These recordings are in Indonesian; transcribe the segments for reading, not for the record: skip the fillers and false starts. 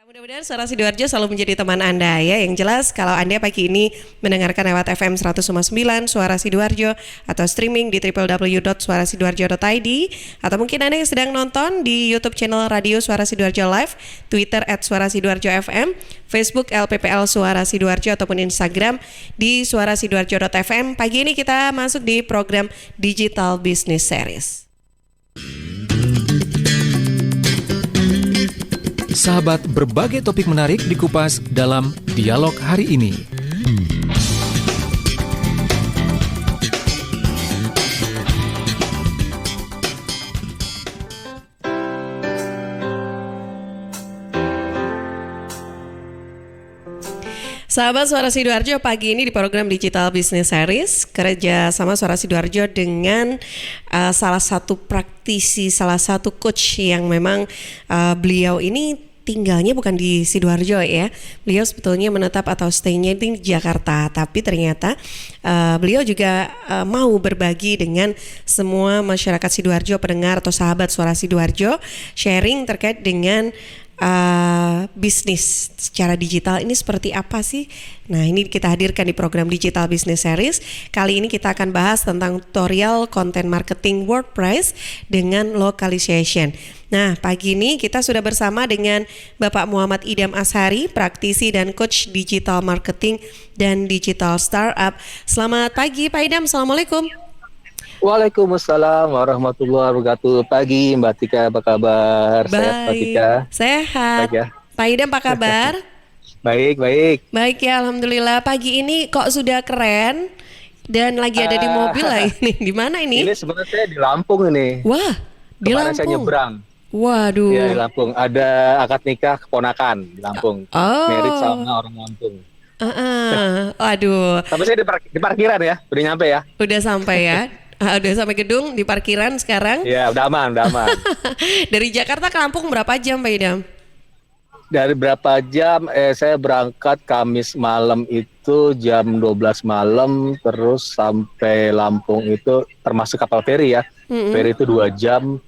Mudah-mudahan Suara Sidoarjo selalu menjadi teman Anda ya. Yang jelas kalau Anda pagi ini mendengarkan lewat FM 100,9 Suara Sidoarjo atau streaming di www.suarasidoarjo.id atau mungkin Anda yang sedang nonton di YouTube channel Radio Suara Sidoarjo Live, Twitter @suarasidoarjo_fm, Facebook LPPL Suara Sidoarjo ataupun Instagram di suarasidoarjo.fm. Pagi ini kita masuk di program Digital Business Series. Sahabat, berbagai topik menarik dikupas dalam dialog hari ini. Sahabat Suara Sidoarjo, pagi ini di program Digital Business Series kerja sama Suara Sidoarjo dengan salah satu praktisi, salah satu coach yang memang beliau ini tinggalnya bukan di Sidoarjo ya. Beliau sebetulnya menetap atau stay-nya di Jakarta, tapi ternyata beliau juga mau berbagi dengan semua masyarakat Sidoarjo, pendengar atau sahabat Suara Sidoarjo, sharing terkait dengan bisnis secara digital ini seperti apa sih? Nah, ini kita hadirkan di program Digital Business Series. Kali ini kita akan bahas tentang tutorial content marketing WordPress dengan localization. Nah, pagi ini kita sudah bersama dengan Bapak Muhammad Idham Ashari, praktisi dan coach digital marketing dan digital startup. Selamat pagi Pak Idham, Assalamualaikum. Waalaikumsalam warahmatullahi wabarakatuh. Pagi Mbak Tika, apa kabar? Baik, Sehat Mbak Tika? Sehat. Baik ya? Pak Idham apa kabar? Baik. Baik ya, alhamdulillah. Pagi ini kok sudah keren dan lagi ada di mobil lah ini. Di mana ini? Ini sebenarnya saya di Lampung ini. Wah, di Kemarin Lampung. saya nyebrang. Waduh. Iya, di Lampung. Ada akad nikah keponakan di Lampung. Oh. Merit sama orang Lampung. Aduh, Tapi saya di parkiran ya, udah nyampe ya. udah sampai ya. Udah sampai gedung di parkiran sekarang. Iya, udah aman. Dari Jakarta ke Lampung berapa jam Pak Idham? Dari berapa jam? Saya berangkat Kamis malam itu jam 12 malam, terus sampai Lampung itu termasuk kapal feri ya. Feri itu 2 jam,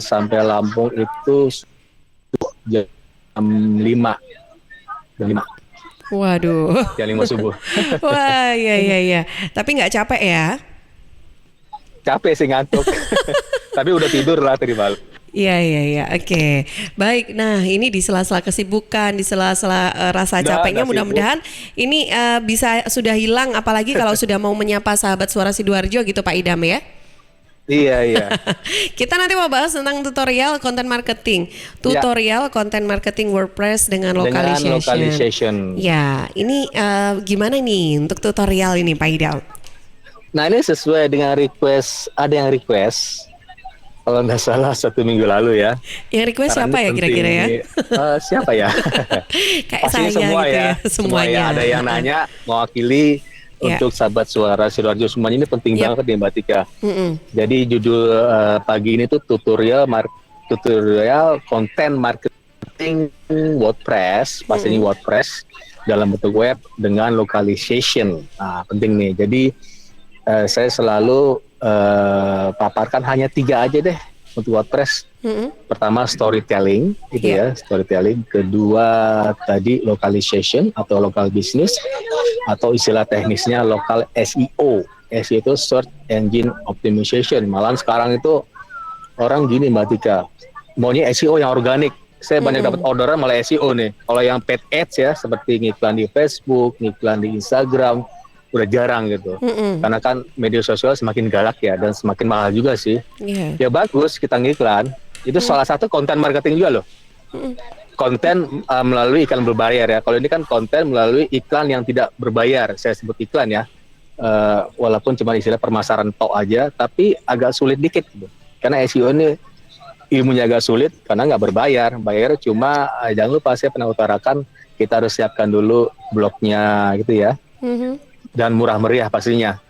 sampai Lampung itu jam 5. Jam 5. Waduh. Jam 5 subuh. Wah, iya. Tapi nggak capek ya? Capek sih, ngantuk. Tapi udah tidur lah tadi malam. Iya, oke. Baik, nah ini di sela-sela kesibukan, di sela-sela rasa capeknya mudah-mudahan ini bisa sudah hilang, apalagi kalau sudah mau menyapa sahabat Suara Sidoarjo gitu Pak Idham ya. Iya. Kita nanti mau bahas tentang tutorial content marketing. Content marketing WordPress dengan localization. Ya, ini gimana nih untuk tutorial ini Pak Idham? Nah, ini sesuai dengan request, ada yang request kalau nggak salah 1 minggu lalu ya. Yang request siapa ya kira-kira ya? Siapa ya? Kayak Pasti saya semua gitu ya. Semuanya. Ada yang nanya mewakili untuk sahabat Suara Sidoarjo semuanya, ini penting banget nih Mbak Tika. Jadi judul pagi ini tuh tutorial content marketing WordPress, pastinya WordPress dalam bentuk web dengan localization. Nah, penting nih. Jadi saya selalu paparkan hanya 3 aja deh untuk WordPress. Pertama storytelling, gitu ya, storytelling. Kedua tadi localization atau local business, atau istilah teknisnya local SEO. SEO itu search engine optimization. Malahan sekarang itu orang gini Mbak Tika, maunya SEO yang organik. Saya banyak dapat orderan malah SEO nih. Kalau yang paid ads ya, seperti ngiklan di Facebook, ngiklan di Instagram, udah jarang gitu. Karena kan media sosial semakin galak ya, dan semakin mahal juga sih. Ya bagus kita ngiklan. Itu salah satu konten marketing juga loh. Konten melalui iklan berbayar ya. Kalau ini kan konten melalui iklan yang tidak berbayar. Saya sebut iklan ya. Walaupun cuma istilah permasaran tok aja, tapi agak sulit dikit gitu. Karena SEO ini ilmunya agak sulit karena nggak berbayar. Bayar cuma jangan lupa saya pernah utarakan, kita harus siapkan dulu blognya gitu ya. Dan murah meriah pastinya.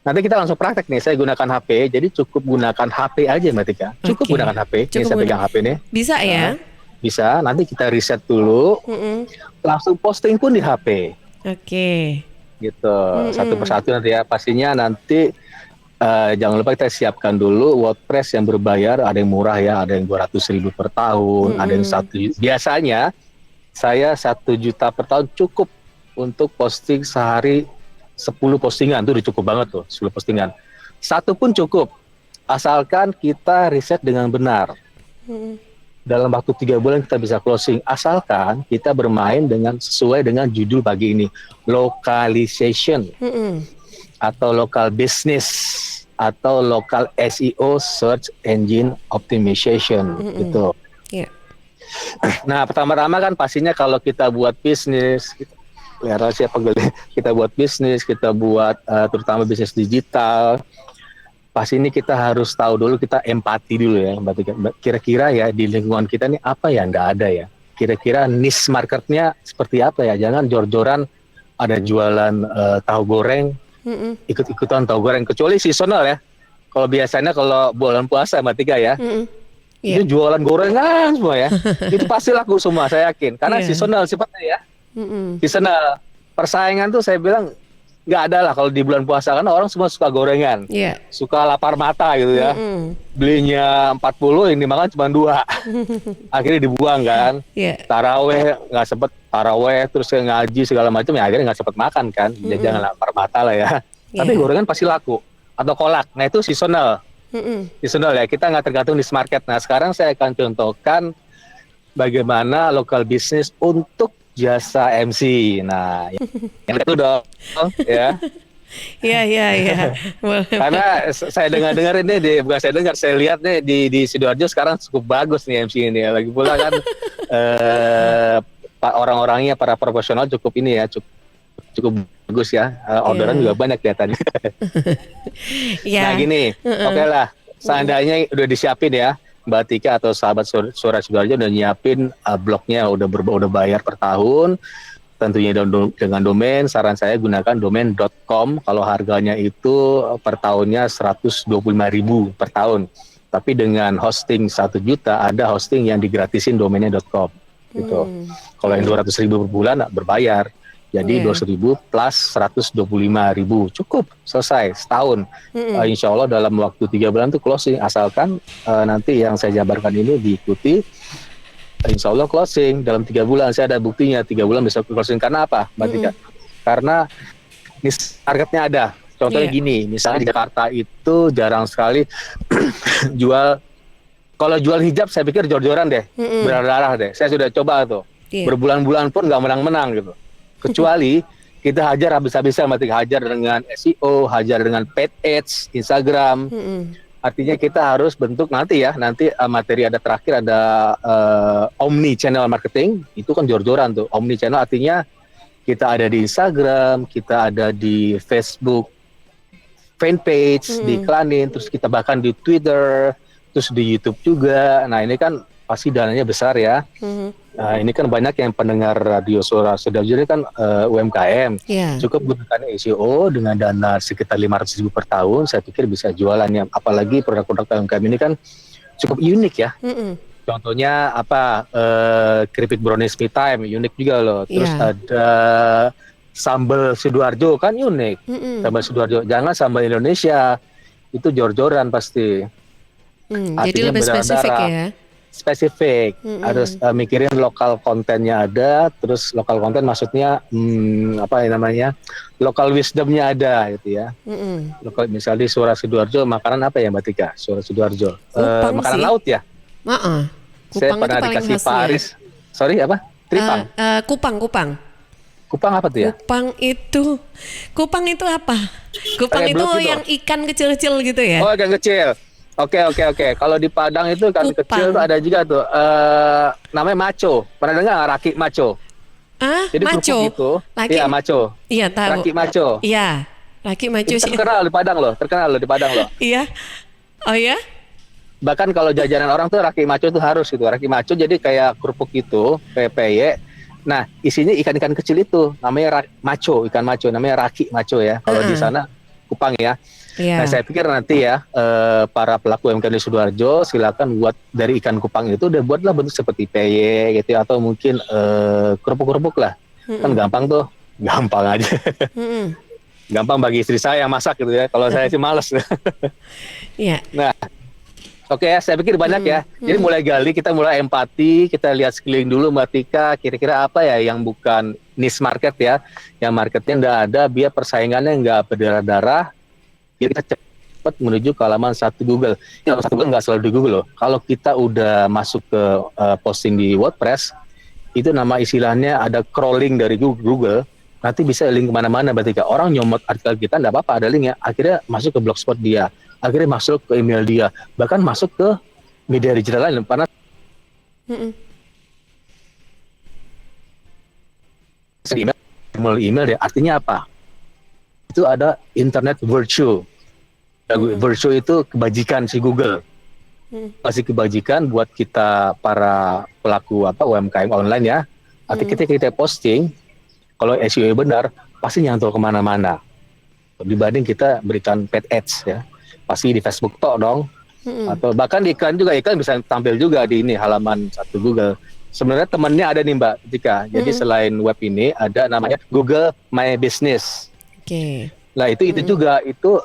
Nanti kita langsung praktek nih. Saya gunakan HP, jadi cukup gunakan HP aja Mbak Tika. Cukup gunakan HP. Ini saya pegang HP nih. Bisa ya? Bisa. Nanti kita riset dulu. Langsung posting pun di HP. Oke. Gitu. Satu persatu nanti ya. Pastinya nanti jangan lupa kita siapkan dulu WordPress yang berbayar. Ada yang murah ya. Ada yang 200.000 per tahun. Ada yang 1. Biasanya saya 1 juta per tahun cukup untuk posting sehari 10 postingan, itu udah cukup banget tuh, 10 postingan. Satu pun cukup, asalkan kita riset dengan benar. Dalam waktu 3 bulan kita bisa closing, asalkan kita bermain dengan sesuai dengan judul pagi ini, localization, atau local business, atau local SEO, search engine optimization, gitu. Yeah. Nah, pertama-tama kan pastinya kalau kita buat bisnis, kita buat bisnis, kita buat terutama bisnis digital, pasti ini kita harus tahu dulu, kita empati dulu ya. Kira-kira ya di lingkungan kita ini apa ya nggak ada ya. Kira-kira niche marketnya seperti apa ya. Jangan jor-joran ada jualan tahu goreng, ikut-ikutan tahu goreng. Kecuali seasonal ya. Kalau biasanya kalau bulan puasa Mbak Tika ya, itu jualan gorengan semua ya. Itu pasti laku semua saya yakin. Karena seasonal sifatnya ya. Seasonal. Persaingan tuh saya bilang nggak ada lah kalau di bulan puasa, karena orang semua suka gorengan, suka lapar mata gitu ya. Belinya 40, yang dimakan cuma 2. Akhirnya dibuang kan. Taraweh nggak sempet taraweh, terus ngaji segala macam ya, akhirnya nggak sempet makan kan. Ya jangan lapar mata lah ya. Tapi gorengan pasti laku. Atau kolak, nah itu seasonal. Seasonal ya, kita nggak tergantung di market. Nah sekarang saya akan contohkan bagaimana local business untuk jasa MC. Nah, yang itu dong, ya. Iya. Karena saya dengar ini, bukan saya dengar, saya lihat nih di Sidoarjo sekarang cukup bagus nih MC ini. Lagi pula kan orang-orangnya para profesional cukup ini ya, cukup bagus ya. Orderan juga banyak kelihatannya. Nah gini, oke lah. Seandainya udah disiapin ya, Mbak Tika atau sahabat Suara Sidoarjo udah nyiapin blognya, udah bayar per tahun, tentunya dengan domain. Saran saya gunakan domain.com. Kalau harganya itu per tahunnya 125.000 per tahun. Tapi dengan hosting 1 juta, ada hosting yang digratisin domainnya.com gitu. Kalau yang 200.000 per bulan berbayar. Jadi 200.000 plus 125.000 cukup, selesai setahun. Insya Allah dalam waktu 3 bulan itu closing, asalkan nanti yang saya jabarkan ini diikuti. Insya Allah closing dalam 3 bulan. Saya ada buktinya 3 bulan bisa closing. Karena apa, Mbak Tika? Karena targetnya ada. Contohnya gini, misalnya di Jakarta itu jarang sekali jual. Kalau jual hijab saya pikir jor-joran deh, berdarah deh. Saya sudah coba tuh, berbulan-bulan pun nggak menang-menang gitu. Kecuali kita hajar habis-habisan, hajar dengan SEO, hajar dengan paid ads, Instagram. Artinya kita harus bentuk nanti materi ada terakhir ada omni channel marketing, itu kan jor-joran tuh. Omni channel artinya kita ada di Instagram, kita ada di Facebook fanpage, diiklanin, terus kita bahkan di Twitter, terus di YouTube juga. Nah ini kan pasti dananya besar ya. Nah, ini kan banyak yang pendengar radio Suara Sidoarjo ini kan UMKM. Cukup gunakan SEO dengan dana sekitar 500.000 per tahun, saya pikir bisa jualannya. Apalagi produk-produk UMKM ini kan cukup unik ya. Contohnya keripik brownies me time, unik juga loh. Terus ada sambal Sidoarjo kan unik. Sambal Sidoarjo, jangan sambal Indonesia. Itu jor-joran pasti. Jadi lebih spesifik ya. Spesifik, harus mikirin lokal kontennya ada, terus lokal konten maksudnya lokal wisdomnya ada gitu ya. Lokal, misalnya di Suara Sidoarjo makanan apa ya Mbak Tika? Suara Sidoarjo makanan laut ya. Saya pernah dikasih Paris. Sorry apa? Tripang. Kupang apa tuh ya? Kupang itu apa? Kupang itu yang ikan kecil-kecil gitu ya? Oh, ikan kecil. Oke. Kalau di Padang itu kan kecil tuh ada juga tuh namanya maco. Pernah dengar nggak raki maco? Jadi maco. Itu, iya maco. Iya tahu. Raki maco. Iya, raki maco sih. Terkenal di Padang loh. Iya. Oh ya? Bahkan kalau jajanan orang tuh raki maco tuh harus gitu. Raki maco jadi kayak kerupuk gitu, peye. Nah isinya ikan-ikan kecil itu namanya maco, ikan maco. Namanya raki maco ya. Kalau di sana Kupang ya. Nah saya pikir nanti ya para pelaku UMKM di Sidoarjo silakan buat dari ikan kupang itu udah buatlah bentuk seperti peye gitu atau mungkin kerupuk-kerupuk lah. Kan gampang aja. Gampang bagi istri saya yang masak gitu ya. Kalau saya sih males. Iya. Nah Oke ya, saya pikir banyak ya. Jadi mulai gali, kita mulai empati, kita lihat sekeliling dulu Mbak Tika, kira-kira apa ya yang bukan niche market ya, yang marketnya nggak ada, biar persaingannya nggak berdarah-darah, biar kita cepat menuju ke halaman satu Google. Ya, halaman satu Google nggak selalu di Google loh. Kalau kita udah masuk ke posting di WordPress, itu nama istilahnya ada crawling dari Google, nanti bisa link kemana-mana. Berarti orang nyomot artikel kita nggak apa-apa, ada linknya, akhirnya masuk ke blogspot dia, akhirnya masuk ke email dia, bahkan masuk ke media digital lain. Karena email dia artinya apa? Itu ada internet virtue. Virtue itu kebajikan si Google. Masih kebajikan buat kita para pelaku UMKM online ya. Arti kita posting, kalau SEO benar pasti nyantol kemana-mana. Dibanding kita berikan paid ads ya, pasti di Facebook tok dong. Atau bahkan di iklan juga, iklan bisa tampil juga di ini halaman satu Google. Sebenarnya temannya ada nih Mbak Tika. Jadi selain web ini ada namanya Google My Business. Oke. Nah itu juga itu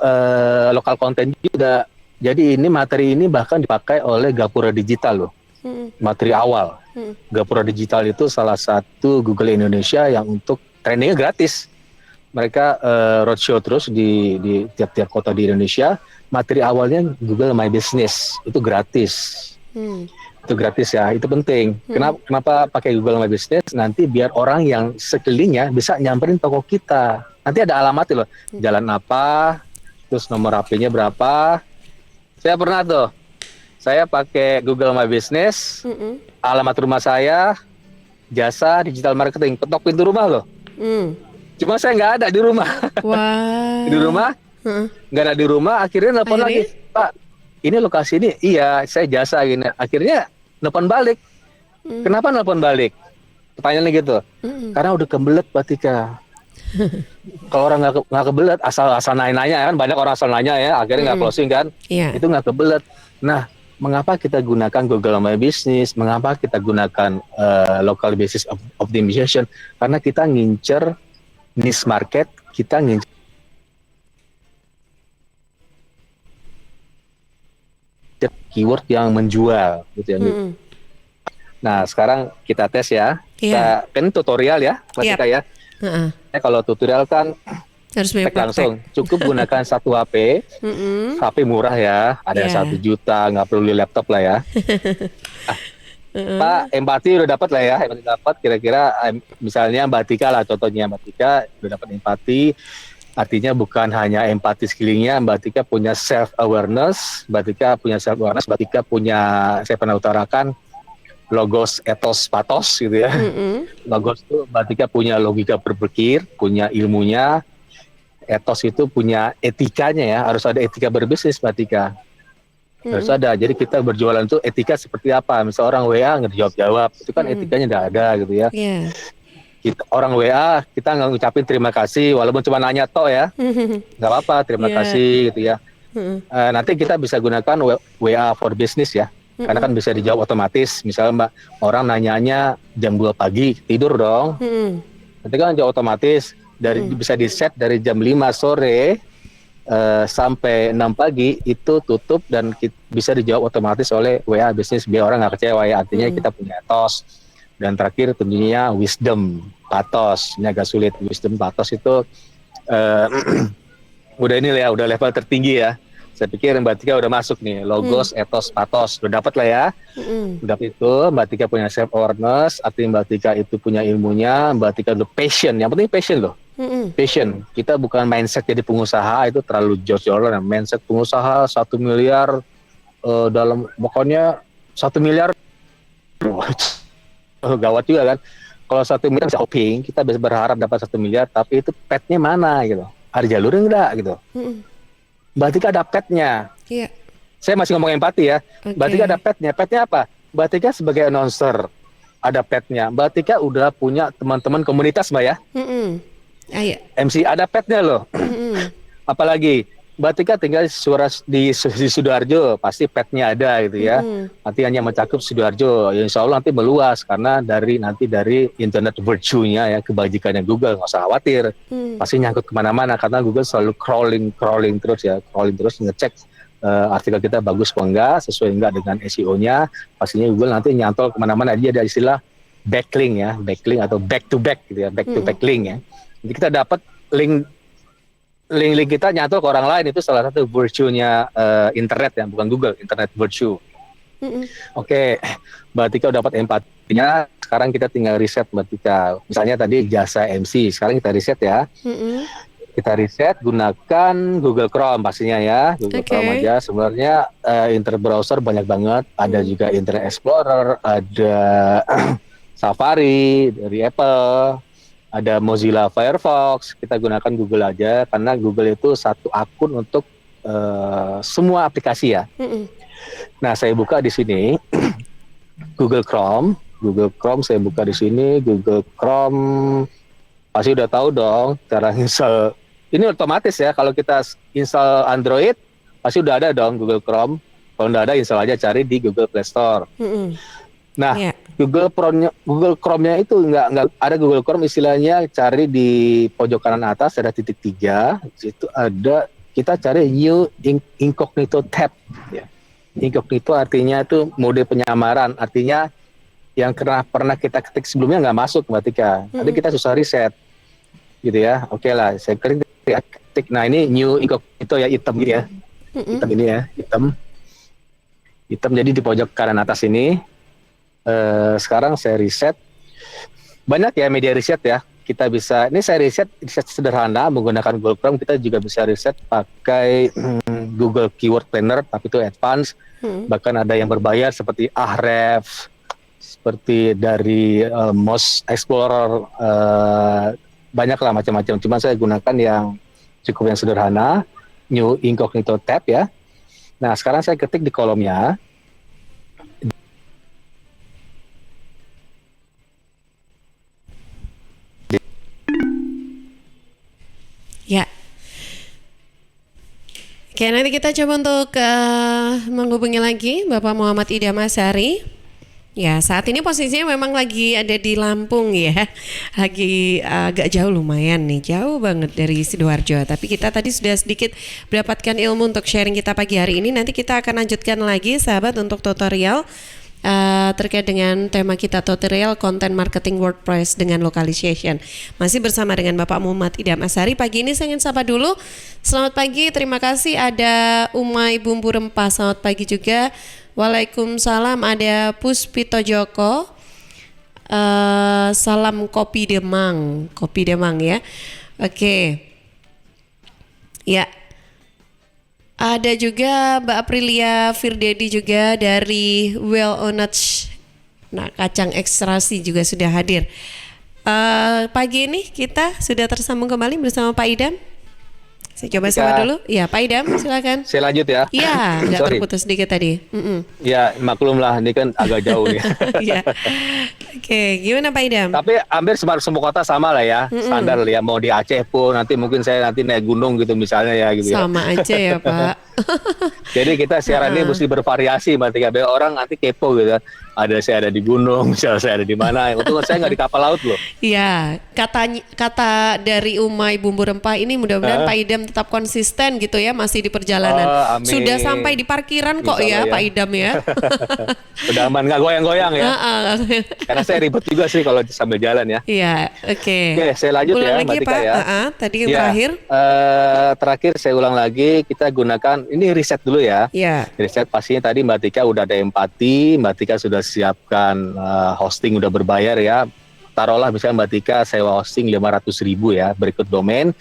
lokal konten juga. Jadi ini materi ini bahkan dipakai oleh Gapura Digital loh. Materi awal. Gapura Digital itu salah satu Google Indonesia yang untuk trainingnya gratis. Mereka roadshow terus di tiap-tiap kota di Indonesia. Materi awalnya Google My Business itu gratis. Itu gratis ya, itu penting. Kenapa pakai Google My Business? Nanti biar orang yang sekelilingnya bisa nyamperin toko kita. Nanti ada alamatnya loh, jalan apa, terus nomor HP-nya berapa. Saya pernah tuh, saya pakai Google My Business, alamat rumah saya, jasa digital marketing, ketok pintu rumah loh. Cuma saya nggak ada di rumah. Wah. Di rumah, nggak ada di rumah. Akhirnya nelfon lagi, Pak. Ini lokasi ini, iya saya jasa gini. Akhirnya nelfon balik. Kenapa nelfon balik? Pertanyaannya gitu. Karena udah kebelet Mbak Tika. Kalau orang nggak kebelet, asal nanya kan, banyak orang asal nanya ya. Akhirnya nggak closing kan. Itu nggak kebelet. Nah, mengapa kita gunakan Google My Business? Mengapa kita gunakan local basis optimization? Karena kita ngincer niche market, kita ngincer keyword yang menjual gitu ya. Nah sekarang kita tes ya. Kita kan tutorial ya, Mas Ika ya. Kalau tutorial kan harus tek langsung, cukup gunakan satu HP, HP murah ya, ada yang 1 juta, nggak perlu beli laptop lah ya. Pak, empati udah dapat lah ya, empati dapat. Kira-kira misalnya Mbak Tika lah, contohnya Mbak Tika udah dapat empati. Artinya bukan hanya empati sekelilingnya, Mbak Tika punya self awareness, Mbak Tika punya, saya pernah utarakan logos, etos, patos gitu ya. Logos itu Mbak Tika punya logika berpikir, punya ilmunya. Etos itu punya etikanya ya, harus ada etika berbisnis Mbak Tika. Harus ada. Jadi kita berjualan itu etika seperti apa? Misal orang WA nggak dijawab-jawab, itu kan etikanya nggak ada gitu ya. Kita, orang WA kita nggak ngucapin terima kasih, walaupun cuma nanya toh ya, nggak apa-apa, terima kasih gitu ya. Nanti kita bisa gunakan WA for business ya, karena kan bisa dijawab otomatis. Misalnya Mbak, orang nanyanya jam 2 pagi, tidur dong. Nanti kan jawab otomatis, bisa di set dari jam 5 sore sampai 6 pagi itu tutup dan bisa dijawab otomatis oleh WA bisnis biar orang nggak kecewa ya. Artinya kita punya etos. Dan terakhir tentunya wisdom, pathos. Ini agak sulit, wisdom, pathos itu udah ini ya, udah level tertinggi ya. Saya pikir Mbak Tika udah masuk nih, logos, etos, pathos, udah dapat lah ya. Udah itu Mbak Tika punya self awareness, artinya Mbak Tika itu punya ilmunya, Mbak Tika udah passion, yang penting passion loh. Passion, kita bukan mindset jadi pengusaha, itu terlalu jor-joran. Mindset pengusaha 1 miliar dalam, pokoknya 1 miliar gawat juga kan. Kalau 1 miliar bisa shopping, kita bisa berharap dapat 1 miliar, tapi itu petnya mana gitu, ada jalurnya enggak gitu. Mbak Tika ada petnya. Saya masih ngomong empati ya. Mbak Tika ada petnya. Petnya apa? Mbak Tika sebagai announcer ada petnya. Mbak Tika udah punya teman-teman komunitas Mbak ya. MC ada petnya loh. Apalagi Mbak Tika tinggal di Sidoarjo, pasti petnya ada gitu ya. Nanti hanya mencakup Sidoarjo, ya insya Allah nanti meluas karena dari internet virtue-nya ya, kebajikannya Google, nggak usah khawatir. Pasti nyangkut kemana-mana karena Google selalu crawling terus ya, crawling terus ngecek artikel kita bagus apa enggak, sesuai enggak dengan SEO-nya. Pastinya Google nanti nyantol kemana-mana. Dia ada istilah backlink ya, backlink atau back to back gitu ya, back to back link ya. Jadi kita dapat link kita nyantol ke orang lain, itu salah satu virtue-nya internet ya, bukan Google, internet virtue. Oke, Mbak Tika udah dapat empatinya. Sekarang kita tinggal riset, Mbak Tika. Misalnya tadi jasa MC, sekarang kita riset ya. Kita riset gunakan Google Chrome pastinya ya, Google Chrome aja. Sebenarnya internet browser banyak banget. Ada juga Internet Explorer, ada Safari dari Apple, ada Mozilla Firefox. Kita gunakan Google aja karena Google itu satu akun untuk semua aplikasi ya. Nah, saya buka di sini Google Chrome saya buka di sini Google Chrome. Pasti udah tahu dong cara install. Ini otomatis ya, kalau kita install Android pasti udah ada dong Google Chrome. Kalau nggak ada, install aja, cari di Google Play Store. Nah, Google Chrome-nya itu nggak ada. Google Chrome istilahnya cari di pojok kanan atas ada titik 3. Itu ada, kita cari New Incognito tab ya. Incognito artinya itu mode penyamaran, artinya yang pernah kita ketik sebelumnya nggak masuk, Mbak Tika. Tadi kita susah riset, gitu ya. Oke lah, saya ketik. Nah, ini New Incognito ya, hitam ini ya, hitam ini ya, hitam. Jadi di pojok kanan atas ini. Sekarang saya riset. Banyak ya media riset ya. Kita bisa, ini saya riset sederhana menggunakan Google Chrome. Kita juga bisa riset pakai Google Keyword Planner, tapi itu advance. Bahkan ada yang berbayar seperti Ahrefs, seperti dari Moz Explorer, banyak lah macam-macam. Cuma saya gunakan yang sederhana, New Incognito tab ya. Nah, sekarang saya ketik di kolomnya. Ya. Oke, nanti kita coba untuk menghubungi lagi Bapak Muhammad Idham Azhari. Ya, saat ini posisinya memang lagi ada di Lampung ya. Lagi agak jauh, lumayan nih, jauh banget dari Sidoarjo. Tapi kita tadi sudah sedikit mendapatkan ilmu untuk sharing kita pagi hari ini. Nanti kita akan lanjutkan lagi sahabat untuk tutorial terkait dengan tema kita, tutorial content marketing WordPress dengan localization. Masih bersama dengan Bapak Muhammad Idham Azhari. Pagi ini saya ingin sapa dulu. Selamat pagi, terima kasih. Ada Umay Bumbu Rempah, selamat pagi juga. Waalaikumsalam, ada Puspito Joko. Salam kopi Demang ya. Oke. Ya. Ada juga Mbak Aprilia Firdedi juga dari Well Onach. Nah, kacang ekstrasi juga sudah hadir. Pagi ini kita sudah tersambung kembali bersama Pak Idham. Saya coba sama dulu. Ya, Pak Idham, silakan. Saya lanjut ya. Iya, nggak terputus sedikit tadi. Ya, maklum lah, ini kan agak jauh nih. Iya. Oke, gimana Pak Idham? Tapi hampir semua kota sama lah ya, standar ya. Mau di Aceh pun, nanti mungkin saya naik gunung gitu misalnya ya. Gitu sama ya. aja ya Pak. Jadi kita siaran ini mesti bervariasi, Mbak Tika. Biar orang nanti kepo gitu. Saya ada di gunung, misalnya saya ada di mana. Untung saya nggak di kapal laut loh. Iya, kata dari Umay Bumbu Rempah ini mudah-mudahan Pak Idham tetap konsisten gitu ya, masih di perjalanan. Amin. Sudah sampai di parkiran kok ya, Pak Idham ya. Udah aman, nggak goyang-goyang ya. Karena saya ribet juga sih kalau sambil jalan ya. Iya, oke. Oke, saya lanjut ulang ya, lagi, Mbak Tika Pak. ya. Tadi yang terakhir. Terakhir saya ulang lagi, kita gunakan, ini riset dulu ya. Iya. Riset pastinya tadi Mbak Tika udah ada empati, Mbak Tika sudah siapkan hosting udah berbayar ya. Taruhlah misalnya Mbak Tika sewa hosting 500.000 ya, berikut domain.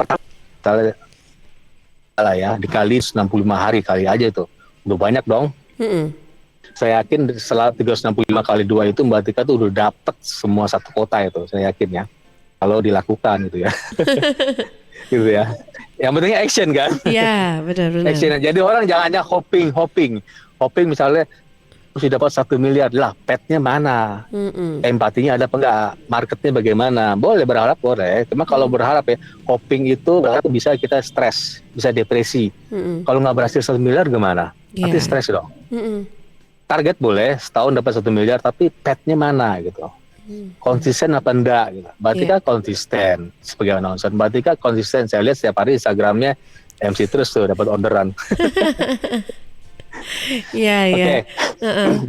Pertama ya, dikali 65 hari kali aja itu. Udah banyak dong. Saya yakin setelah 365 kali 2 itu Mbak Tika tuh udah dapet semua satu kota itu, saya yakin ya. Kalau dilakukan gitu ya. Gitu ya. Yang penting action kan? Iya, benar-benar. Action. Jadi orang jangan hanya hopping misalnya terus dapat 1 miliar lah, petnya mana? Empatinya ada apa enggak? Marketnya bagaimana? Boleh berharap, boleh. Cuma kalau berharap ya, hopping itu berarti bisa kita stres, bisa depresi. Kalau nggak berhasil 1 miliar gimana? Nanti stres dong. Target boleh setahun dapat 1 miliar, tapi petnya mana gitu? konsisten apa enggak gitu. Mbak Tika konsisten sebagai announcer. Mbak Tika konsisten, saya lihat setiap hari Instagramnya MC terus tuh dapat orderan. Iya, iya. Oke.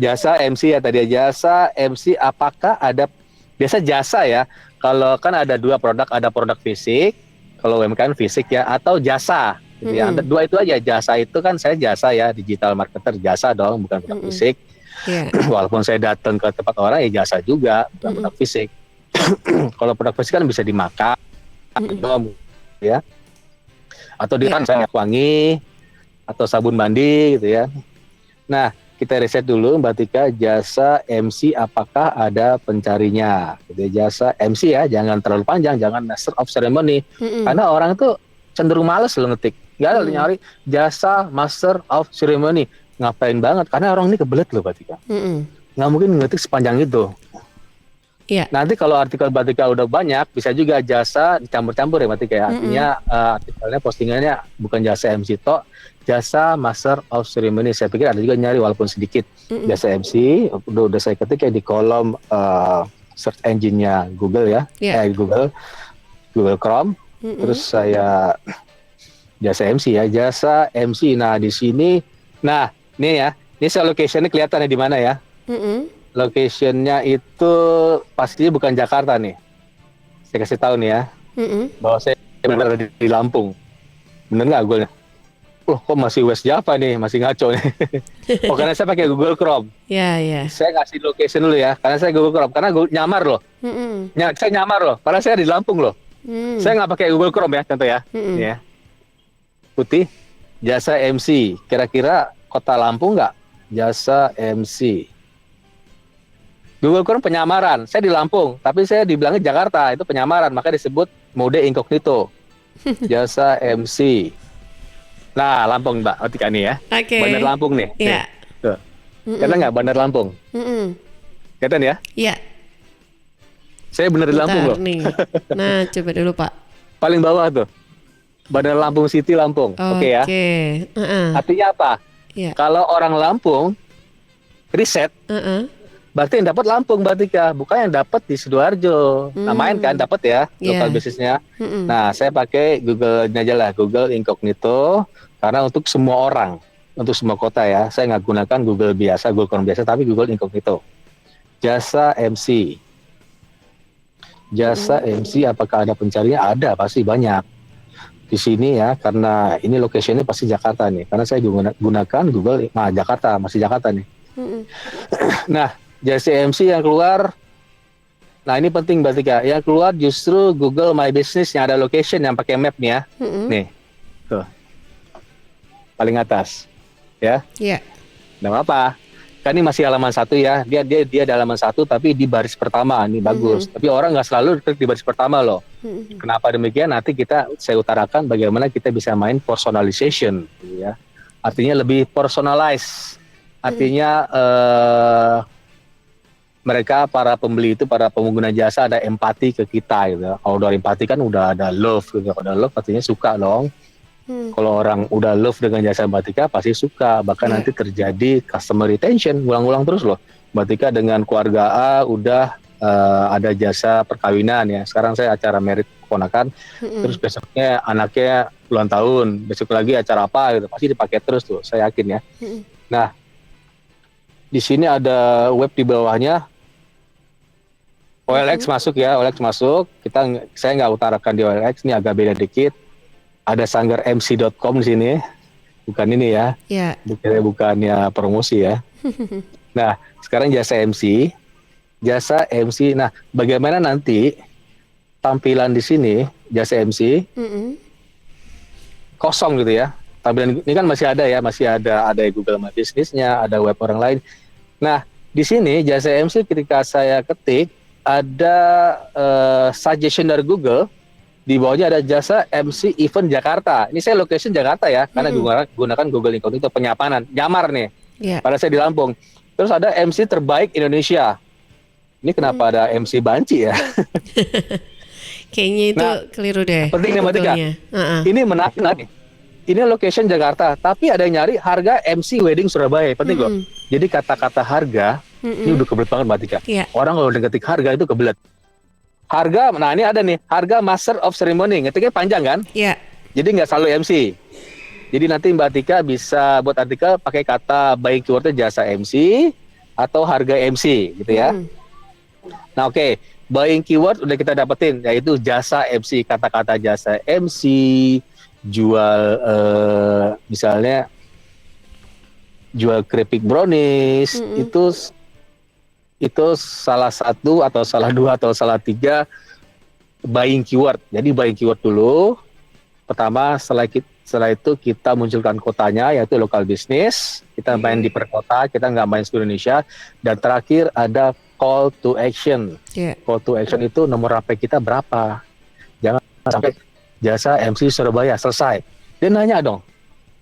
Jasa MC ya tadi, jasa MC apakah ada biasa jasa ya? Kalau kan ada dua produk, ada produk fisik, kalau UMKM fisik ya, atau jasa gitu ya. Ada dua itu aja. Jasa itu kan saya jasa ya, digital marketer, jasa dong, bukan produk fisik. Yeah. Walaupun saya datang ke tempat orang ya jasa juga, bukan produk fisik. Kalau produk fisik kan bisa dimakan, ya. Atau di saya minyak wangi atau sabun mandi gitu ya. Nah, kita riset dulu Mbak Tika, jasa MC apakah ada pencarinya? Gitu ya. Jasa MC ya, jangan terlalu panjang, jangan Master of Ceremony. Karena orang tuh cenderung males loh ngetik. Nggak ada nyari jasa Master of Ceremony. Ngapain banget? Karena orang ini kebelet loh Mbak Tika. Nggak mungkin ngetik sepanjang itu. Yeah. Nanti kalau artikel Mbak Tika udah banyak, bisa juga jasa dicampur-campur ya Mbak Tika ya. Artinya artikelnya, postingannya bukan jasa MC tok, jasa Master of Ceremony. Saya pikir ada juga nyari walaupun sedikit. Jasa MC, udah saya ketik ya di kolom search engine-nya Google ya. Google Chrome. Terus saya jasa MC ya, jasa MC. Nah di sini, nah ini ya, ini saya location-nya kelihatan ya di mana ya. Location-nya itu pastinya bukan Jakarta nih. Saya kasih tahu nih ya, bahwa saya benar di Lampung. Bener nggak Google-nya? Loh, kok masih West Java nih, masih ngaco nih. Oh, karena saya pakai Google Chrome. Iya. Saya kasih location dulu ya, karena saya Google Chrome. Karena nyamar loh. Saya nyamar loh, karena saya di Lampung loh. Saya nggak pakai Google Chrome ya, contoh ya. Ini ya. Putih, jasa MC. Kira-kira kota Lampung nggak? Jasa MC. Google Chrome penyamaran. Saya di Lampung, tapi saya dibilangnya Jakarta. Itu penyamaran, maka disebut mode incognito. Jasa MC. Nah, Lampung Mbak Otika nih ya. Bandar Lampung nih. Iya. Tuh. Kelihatan nggak Bandar Lampung? Kelihatan ya? Iya. Saya bener di Lampung loh. Nih. Nah, coba dulu Pak. Paling bawah tuh. Bandar Lampung City Lampung. Oke ya. Artinya apa? Yeah. Kalau orang Lampung riset, berarti yang dapat Lampung Mbak Tika, bukan yang dapat di Sidoarjo. Nah main kan dapat ya lokal bisnisnya. Nah saya pakai Google-nya aja lah, Google Incognito, karena untuk semua orang, untuk semua kota ya. Saya nggak gunakan Google biasa, Google Chrome biasa, tapi Google Incognito. Jasa MC. Jasa MC apakah ada pencarinya? Ada, pasti banyak. Di sini ya, karena ini location-nya pasti Jakarta nih. Karena saya gunakan Google, nah Jakarta, masih Jakarta nih. Nah, jasa MC yang keluar, nah ini penting Mbak Tika, yang keluar justru Google My Business yang ada location yang pakai map nih ya. Nih, tuh. Paling atas. Ya. Iya. Nggak apa-apa. Kan ini masih halaman 1 ya. Dia di halaman 1 tapi di baris pertama. Ini bagus. Tapi orang nggak selalu klik di baris pertama loh. Kenapa demikian? Nanti saya utarakan bagaimana kita bisa main personalization ya. Artinya lebih personalize. Artinya mereka para pembeli itu, para pengguna jasa ada empati ke kita gitu. Kalau udah empati kan udah ada love gitu. Kalau udah love artinya suka dong. Kalau orang udah love dengan jasa Mbak Tika pasti suka, bahkan nanti terjadi customer retention, ulang-ulang terus loh. Mbak Tika dengan keluarga A udah ada jasa perkawinan ya. Sekarang saya acara merit keponakan, terus besoknya anaknya ulang tahun, besok lagi acara apa gitu, pasti dipakai terus tuh, saya yakin ya. Nah, di sini ada web di bawahnya. OLX masuk ya, OLX masuk. Saya nggak utarakan di OLX, ini agak beda dikit. Ada sanggarmc.com di sini, bukan ini ya. Iya. Bukannya promosi ya. Nah, sekarang jasa MC. Jasa MC. Nah, bagaimana nanti tampilan di sini jasa MC kosong gitu ya. Tampilan ini kan masih ada ya, masih ada Google My Business-nya, ada web orang lain. Nah, di sini jasa MC ketika saya ketik ada suggestion dari Google. Di bawahnya ada jasa MC event Jakarta. Ini saya location Jakarta ya, karena gunakan Google Incognito penyapanan. Nyamar nih. Pada saya di Lampung. Terus ada MC terbaik Indonesia. Ini kenapa ada MC Banci ya? Kayaknya itu keliru deh. Penting nih Mbak Tika. Ini menarik nih. ini location Jakarta, tapi ada yang nyari harga MC wedding Surabaya. Penting loh. Jadi kata-kata harga ini udah kebelet banget Mbak Tika. Iya. Orang kalau udah ngetik harga itu kebelet. Harga, nah ini ada nih, harga Master of Ceremony. Ngetiknya panjang kan? Iya. Jadi nggak selalu MC. Jadi nanti Mbak Tika bisa buat artikel pakai kata buying keywordnya jasa MC atau harga MC gitu ya. Nah oke, buying keyword udah kita dapetin, yaitu jasa MC. Kata-kata jasa MC, jual misalnya jual keripik brownies, itu salah satu atau salah dua atau salah tiga buying keyword. Jadi buying keyword dulu. Pertama, setelah itu kita munculkan kotanya, yaitu lokal bisnis. Kita main di per kota, kita nggak main seluruh Indonesia. Dan terakhir ada call to action. Call to action itu nomor HP kita berapa. Jangan sampai jasa MC Surabaya, selesai. Dia nanya dong,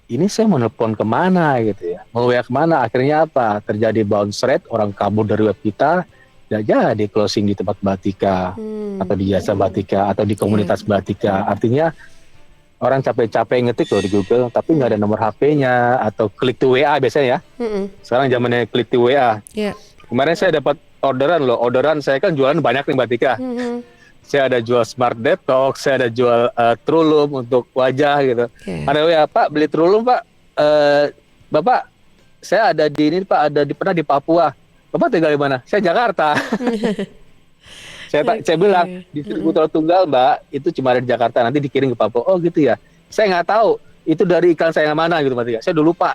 ini saya mau nelfon kemana gitu ya. Mau WA kemana, akhirnya apa? Terjadi bounce rate, orang kabur dari web kita. Tidak jadi closing di tempat Batika, atau di jasa Batika, atau di komunitas Batika. Artinya, orang capek-capek ngetik loh di Google, tapi nggak ada nomor HP-nya, atau klik to WA biasanya ya. Sekarang zamannya klik to WA. Kemarin saya dapat orderan saya kan jualan banyak nih Mbak Tika. Saya ada jual Smart Detox, saya ada jual Trulum untuk wajah gitu. Ada WA, Pak beli Trulum Pak, Bapak saya ada di ini Pak, pernah di Papua. Bapak tinggal di mana? Saya Jakarta. Saya bilang distributor tunggal Mbak itu cuma ada di Jakarta, nanti dikirim ke Papua. Oh gitu ya. Saya nggak tahu itu dari iklan saya yang mana gitu Mbak Tika. Saya udah lupa.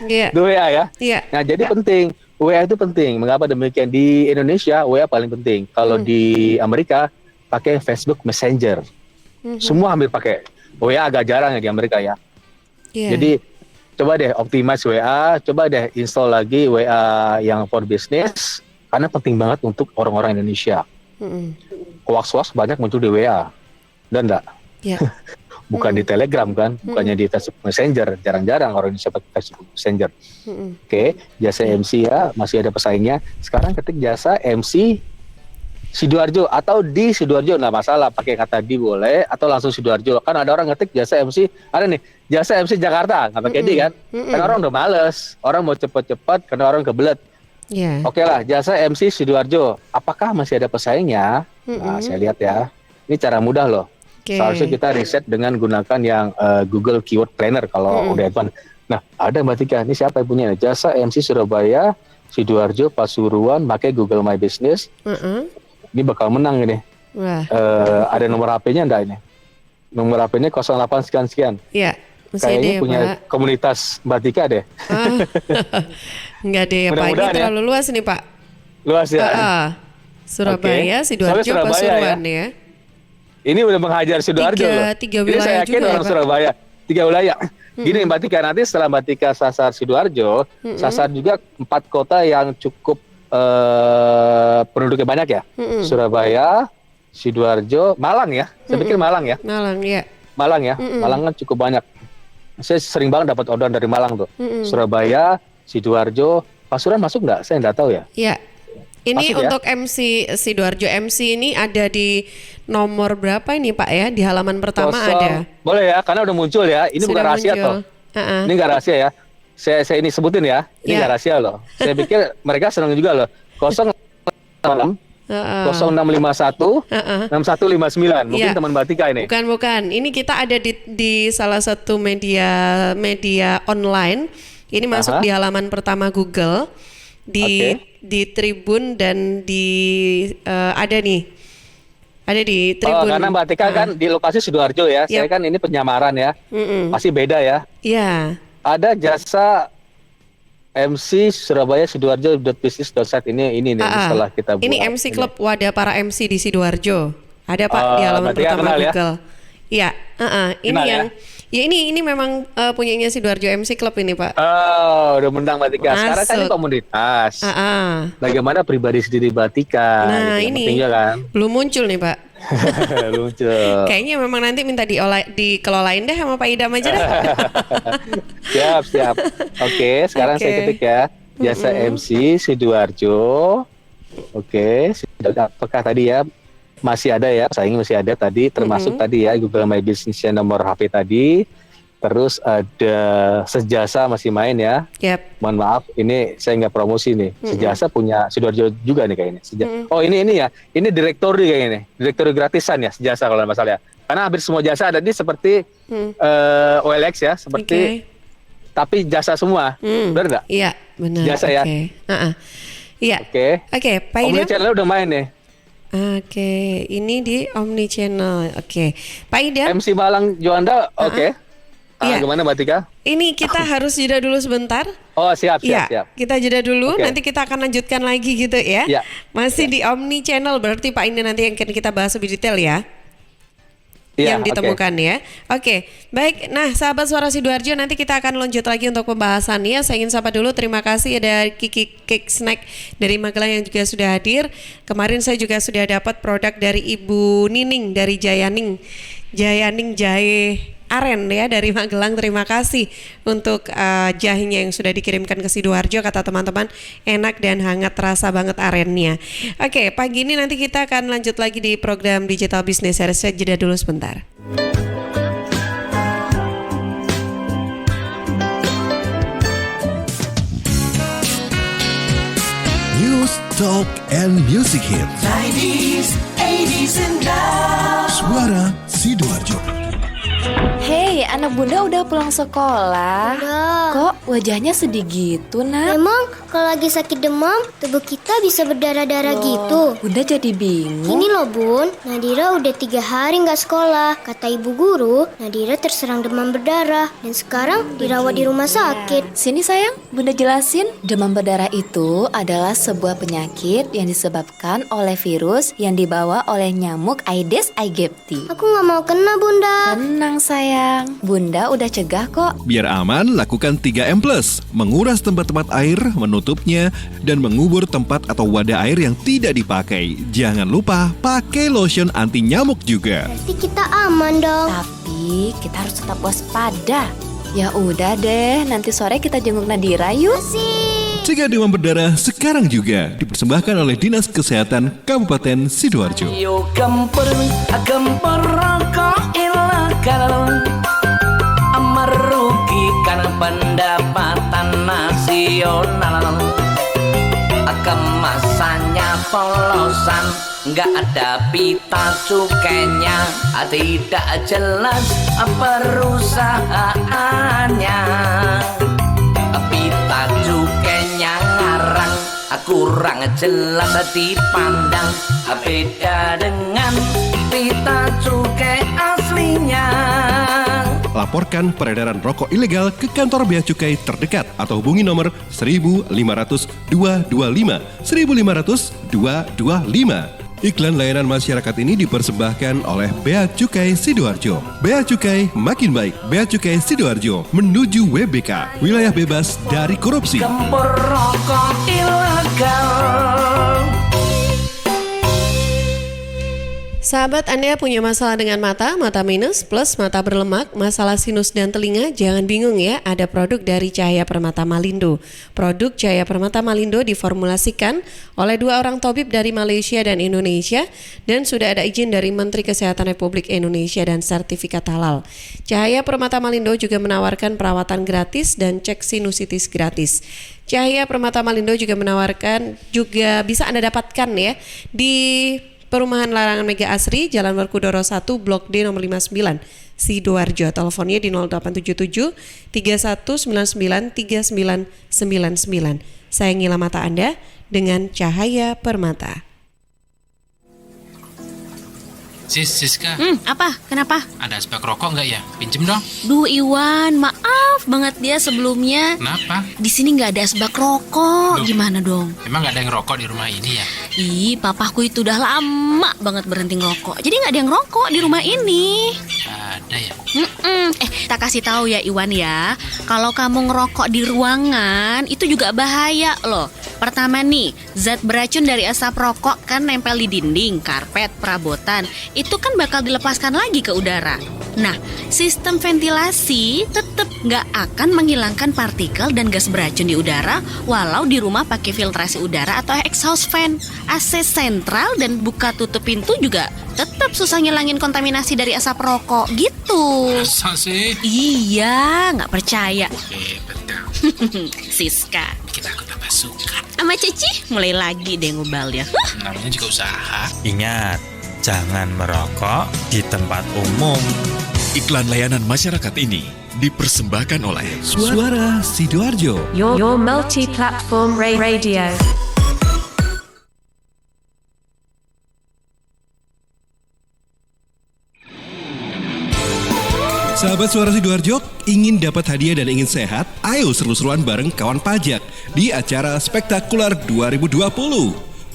Itu WA ya. Nah jadi penting. WA itu penting. Mengapa demikian? Di Indonesia WA paling penting. Kalau di Amerika pakai Facebook Messenger. Semua hampir pakai. WA agak jarang ya di Amerika ya. Jadi coba deh optimize WA, coba deh install lagi WA yang for business. Karena penting banget untuk orang-orang Indonesia. Hoax-hoax banyak muncul di WA. Dan enggak? Bukan di Telegram kan, bukannya di Facebook Messenger. Jarang-jarang orang Indonesia pakai Facebook Messenger. Oke, jasa MC ya, masih ada pesaingnya. Sekarang ketik jasa MC Sidoarjo atau di Sidoarjo, nggak masalah. Pakai kata di boleh, atau langsung Sidoarjo. Kan ada orang ngetik jasa MC, ada nih, jasa MC Jakarta, nggak pakai di kan. Karena orang udah males, orang mau cepet-cepet, karena orang kebelet. Oke lah, jasa MC Sidoarjo. Apakah masih ada pesaingnya? Nah, saya lihat ya. Ini cara mudah loh. Seharusnya kita riset dengan gunakan yang Google Keyword Planner kalau udah advance. Nah, ada Mbak Tika, ini siapa yang punya? Jasa MC Surabaya, Sidoarjo, Pasuruan, pakai Google My Business. Ini bakal menang ini. Ada nomor HP-nya enggak ini? Nomor HP-nya 08 sekian-sekian. Iya. Kayaknya punya Pak. Komunitas Mbak Tika deh. Enggak deh ya Pak, ini terlalu luas nih Pak. Luas ya? Surabaya, Sidoarjo, Pasuruan ya. Ini udah menghajar Sidoarjo loh. Tiga wilayah. Ini saya yakin juga orang ya, Surabaya. 3 wilayah. Gini Mbak Tika, nanti setelah Mbak Tika sasar Sidoarjo, sasar juga 4 kota yang cukup penduduknya banyak ya. Surabaya, Sidoarjo, Malang ya. Saya pikir Malang ya. Malang ya. Malang ya. Malang kan cukup banyak. Saya sering banget dapat orderan dari Malang tuh. Surabaya, Sidoarjo, Pasuruan masuk nggak? Saya nggak tahu ya. Iya. Ini masuk untuk ya? MC Sidoarjo MC ini ada di nomor berapa ini Pak ya? Di halaman pertama ada. Boleh ya, karena udah muncul ya. Ini sudah bukan rahasia toh. Ini nggak rahasia ya. Saya ini sebutin ya. Ini nggak rahasia loh. Saya pikir mereka senang juga loh. 06 0651 6159. Mungkin teman Mbak Tika ini. Bukan. Ini kita ada di salah satu media online. Ini masuk di halaman pertama Google. Di Tribun dan ada nih. Ada di Tribun. Karena Mbak Tika kan di lokasi Sidoarjo ya. Saya kan ini penyamaran ya. Pasti beda ya. Iya. Ada jasa MC Surabaya Sidoarjo.business.site ini setelah kita buat. Ini MC Club wadah para MC di Sidoarjo. Ada Pak di halaman pertama Google. Iya, ini yang ya ini memang punyanya Sidoarjo MC Club ini Pak. Udah menang Mbak Tika. Sekarang kan ini komunitas. Bagaimana pribadi sendiri Mbak Tika? Nah ini kan? Belum muncul nih Pak. Belum muncul. Kayaknya memang nanti minta dikelolain deh sama Pak Idam aja deh. Siap. Oke, sekarang saya ketik ya. Jasa MC Sidoarjo. Oke, apakah tadi ya? Masih ada ya, saingi masih ada tadi, termasuk tadi ya Google My Business-nya nomor HP tadi. Terus ada Sejasa masih main ya. Yep. Mohon maaf, ini saya nggak promosi nih. Sejasa punya Sidoarjo juga nih kayaknya. Oh ini ya, ini direktori kayaknya nih, direktori gratisan ya Sejasa kalau nggak masalah ya. Karena hampir semua jasa ada di seperti OLX ya, seperti tapi jasa semua, benar nggak? Iya, benar. Jasa ya. Iya. Oke, Pak Idam. Omnichannel udah main nih. Oke, ini di Omnichannel. Oke, Pak Idam. MC Malang Juanda, oke. Iya. Gimana Mbak Tika? Ini kita harus jeda dulu sebentar. Oh siap. Kita jeda dulu, nanti kita akan lanjutkan lagi gitu ya. Iya. Masih di Omnichannel, berarti Pak ini nanti yang akan kita bahas lebih detail ya. Yang ditemukan ya. Oke, baik. Nah, sahabat Suara Sidoarjo, nanti kita akan lanjut lagi untuk pembahasannya. Saya ingin sapa dulu, terima kasih ada Kiki Cake Snack dari Magelang yang juga sudah hadir. Kemarin saya juga sudah dapat produk dari Ibu Nining dari Jayaning Jahe Aren ya dari Magelang. Terima kasih untuk jahenya yang sudah dikirimkan ke Sidoarjo. Kata teman-teman enak dan hangat, terasa banget arennya. Oke, pagi ini nanti kita akan lanjut lagi di program Digital Business Series. Saya jeda dulu sebentar. News, Talk, and Music Hit. 90s, 80s, and now. Suara Sidoarjo. Hei, anak bunda udah pulang sekolah. Udah. Kok wajahnya sedih gitu, nak? Emang kalau lagi sakit demam, tubuh kita bisa berdarah-darah gitu. Bunda jadi bingung. Ini loh bun, Nadira udah 3 hari nggak sekolah. Kata ibu guru, Nadira terserang demam berdarah dan sekarang dirawat di rumah sakit. Sini sayang, bunda jelasin. Demam berdarah itu adalah sebuah penyakit yang disebabkan oleh virus yang dibawa oleh nyamuk Aedes aegypti. Aku nggak mau kena bunda. Tenang sayang, bunda udah cegah kok. Biar aman, lakukan 3M+. Menguras tempat-tempat air, menutupnya, dan mengubur tempat atau wadah air yang tidak dipakai. Jangan lupa pakai lotion anti nyamuk juga. Berarti kita aman dong. Tapi kita harus tetap waspada. Ya udah deh, nanti sore kita jenguk Nadira yuk. Cegah demam berdarah sekarang juga. Dipersembahkan oleh Dinas Kesehatan Kabupaten Sidoarjo. Ayo gempur rokok ilegal, merugikan pendapatan nasional. Kemasannya polosan, nggak ada pita cukainya, tidak jelas perusahaannya. Pita cukainya ngarang, kurang jelas dipandang, beda dengan pita cukai aslinya. Laporkan peredaran rokok ilegal ke kantor bea cukai terdekat atau hubungi nomor 1.500 225 1.500 225. Iklan layanan masyarakat ini dipersembahkan oleh Bea Cukai Sidoarjo. Bea Cukai makin baik. Bea Cukai Sidoarjo menuju WBK, wilayah bebas dari korupsi. Gempur rokok ilegal. Sahabat, Anda punya masalah dengan mata minus, plus mata berlemak, masalah sinus dan telinga, jangan bingung ya, ada produk dari Cahaya Permata Malindo. Produk Cahaya Permata Malindo diformulasikan oleh 2 orang tabib dari Malaysia dan Indonesia dan sudah ada izin dari Menteri Kesehatan Republik Indonesia dan sertifikat halal. Cahaya Permata Malindo juga menawarkan perawatan gratis dan cek sinusitis gratis. Cahaya Permata Malindo juga menawarkan, juga bisa Anda dapatkan ya di Perumahan Larangan Mega Asri, Jalan Werkudara 1, Blok D nomor 59, Sidoarjo. Teleponnya di 0877 3199 3999. Sayangilah mata Anda dengan Cahaya Permata. Siska. Apa? Kenapa? Ada spek rokok nggak ya? Pinjem dong. Duh Iwan, maaf banget dia sebelumnya. Kenapa? Di sini nggak ada asbak rokok. Duh. Gimana dong? Emang nggak ada yang rokok di rumah ini ya? Ih, papaku itu udah lama banget berhenti ngerokok. Jadi nggak ada yang rokok di rumah ini. Ada ya? Tak kasih tahu ya Iwan ya. Kalau kamu ngerokok di ruangan itu juga bahaya loh. Pertama nih, zat beracun dari asap rokok kan nempel di dinding, karpet, perabotan. Itu kan bakal dilepaskan lagi ke udara. Nah, sistem ventilasi tetap nggak akan menghilangkan partikel dan gas beracun di udara walau di rumah pakai filtrasi udara atau exhaust fan. AC sentral dan buka tutup pintu juga tetap susah ngilangin kontaminasi dari asap rokok gitu. Masa sih? Iya, nggak percaya. Betul. Siska, Kita aku tambah suka. sama Cici mulai lagi deh ngubalnya. Namanya juga usaha. Ingat, jangan merokok di tempat umum. Iklan layanan masyarakat ini dipersembahkan oleh Suara Sidoarjo. Your multi-platform radio. Sahabat Suara Sidoarjo, ingin dapat hadiah dan ingin sehat? Ayo seru-seruan bareng kawan pajak di acara Spektakuler 2020.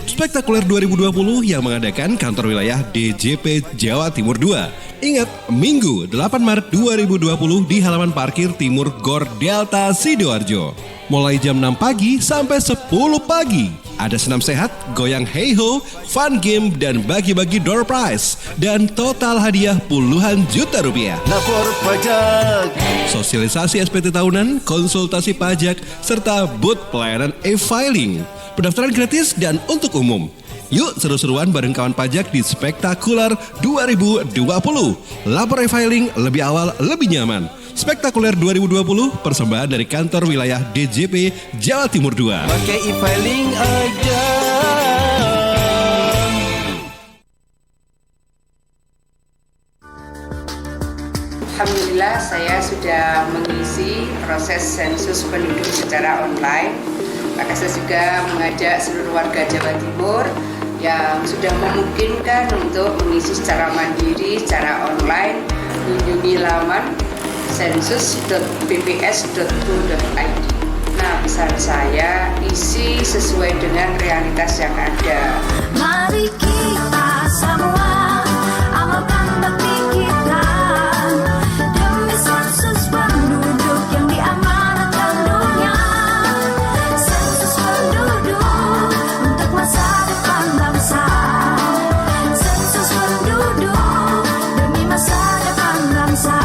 Spektakuler 2020 yang mengadakan kantor wilayah DJP Jawa Timur 2. Ingat, Minggu 8 Maret 2020 di halaman parkir Timur Gor Delta Sidoarjo. Mulai jam 6 pagi sampai 10 pagi. Ada senam sehat, goyang hey-ho, fun game, dan bagi-bagi door prize. Dan total hadiah puluhan juta rupiah. Lapor pajak. Sosialisasi SPT tahunan, konsultasi pajak, serta booth pelayanan e-filing. Pendaftaran gratis dan untuk umum. Yuk seru-seruan bareng kawan pajak di Spektakuler 2020. Lapor e-filing lebih awal, lebih nyaman. Spektakuler 2020 persembahan dari kantor wilayah DJP Jawa Timur 2. Pakai e-filing aja. Alhamdulillah saya sudah mengisi proses sensus penduduk secara online. Maka saya juga mengajak seluruh warga Jawa Timur yang sudah memungkinkan untuk mengisi secara mandiri, secara online, mengunjungi laman sensus.bps.go.id. Nah, pesan saya isi sesuai dengan realitas yang ada. Mari kita semua amalkan bakti kita demi sensus penduduk yang diamanatkan dunia. Sensus penduduk untuk masa depan bangsa. Sensus penduduk demi masa depan bangsa.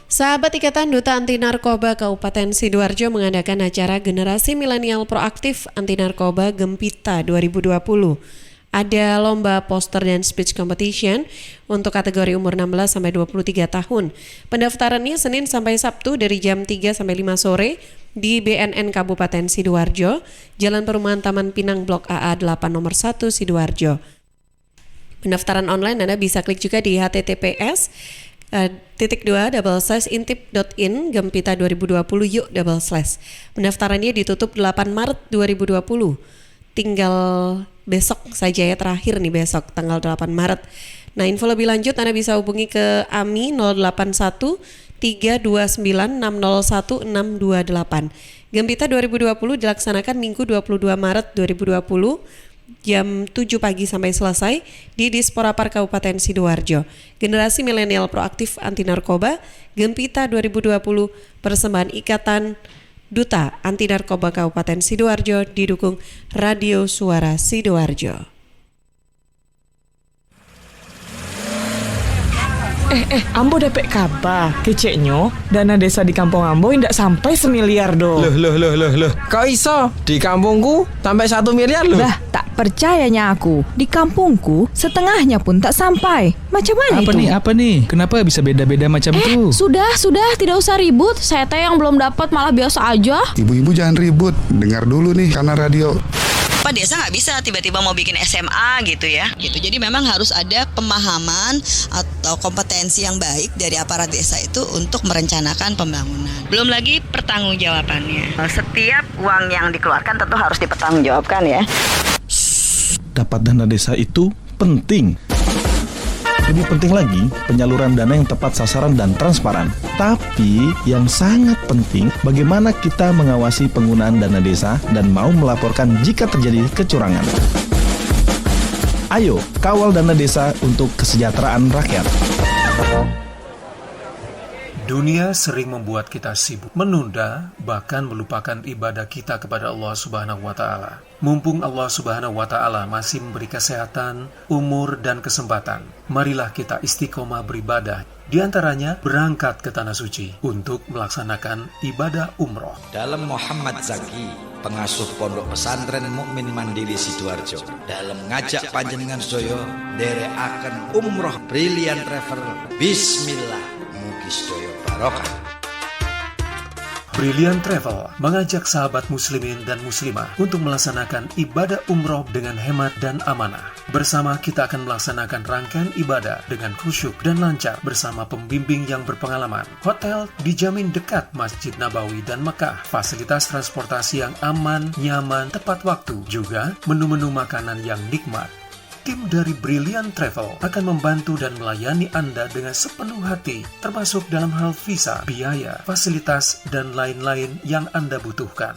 Sahabat Ikatan Duta Anti Narkoba Kabupaten Sidoarjo mengadakan acara Generasi Milenial Proaktif Anti Narkoba Gempita 2020. Ada lomba poster dan speech competition untuk kategori umur 16 sampai 23 tahun. Pendaftarannya Senin sampai Sabtu dari jam 3 sampai 5 sore di BNN Kabupaten Sidoarjo, Jalan Perumahan Taman Pinang Blok AA 8 nomor 1 Sidoarjo. Pendaftaran online Anda bisa klik juga di https://intip.in Gempita 2020 yuk /. Pendaftarannya ditutup 8 Maret 2020. Tinggal besok saja ya, terakhir nih besok tanggal 8 Maret. Nah, info lebih lanjut Anda bisa hubungi ke AMI 081 329 601 628. Gempita 2020 dilaksanakan Minggu 22 Maret 2020 jam 7 pagi sampai selesai di Dispora Park Kabupaten Sidoarjo. Generasi Milenial Proaktif Anti Narkoba Gempita 2020 persembahan Ikatan Duta Anti Narkoba Kabupaten Sidoarjo didukung Radio Suara Sidoarjo. Ambo dapat kabar, keceknya dana desa di kampung Ambo tidak sampai 1 miliar do. Loh. Kau iso? Di kampungku sampai 1 miliar loh. Lah, tak percayanya aku. Di kampungku setengahnya pun tak sampai. Macam mana itu? Apa nih? Kenapa bisa beda-beda macam itu? Sudah, tidak usah ribut. Saya teh yang belum dapat malah biasa aja. Ibu-ibu jangan ribut. Dengar dulu nih karena radio. Pak Desa nggak bisa tiba-tiba mau bikin SMA gitu ya. Gitu. Jadi memang harus ada pemahaman atau kompetensi yang baik dari aparat desa itu untuk merencanakan pembangunan. Belum lagi pertanggungjawabannya. Setiap uang yang dikeluarkan tentu harus dipertanggungjawabkan ya. Dapat dana desa itu penting. Lebih penting lagi, penyaluran dana yang tepat sasaran dan transparan. Tapi yang sangat penting, bagaimana kita mengawasi penggunaan dana desa dan mau melaporkan jika terjadi kecurangan. Ayo, kawal dana desa untuk kesejahteraan rakyat. Dunia sering membuat kita sibuk, menunda, bahkan melupakan ibadah kita kepada Allah Subhanahu wa Ta'ala. Mumpung Allah Subhanahu wa Ta'ala masih memberi kesehatan, umur, dan kesempatan, marilah kita istiqomah beribadah. Di antaranya berangkat ke Tanah Suci untuk melaksanakan ibadah umroh. Dalam Muhammad Zaki, pengasuh Pondok Pesantren Mukmin Mandiri Sidoarjo, dalam ngajak panjenengan sedaya nderekaken umroh Brilliant Travel. Bismillah, mugi sedaya barokah. Brilliant Travel mengajak sahabat muslimin dan muslimah untuk melaksanakan ibadah umroh dengan hemat dan amanah. Bersama kita akan melaksanakan rangkaian ibadah dengan khusyuk dan lancar bersama pembimbing yang berpengalaman. Hotel dijamin dekat Masjid Nabawi dan Mekah. Fasilitas transportasi yang aman, nyaman, tepat waktu. Juga menu-menu makanan yang nikmat. Tim dari Brilliant Travel akan membantu dan melayani Anda dengan sepenuh hati, termasuk dalam hal visa, biaya, fasilitas, dan lain-lain yang Anda butuhkan.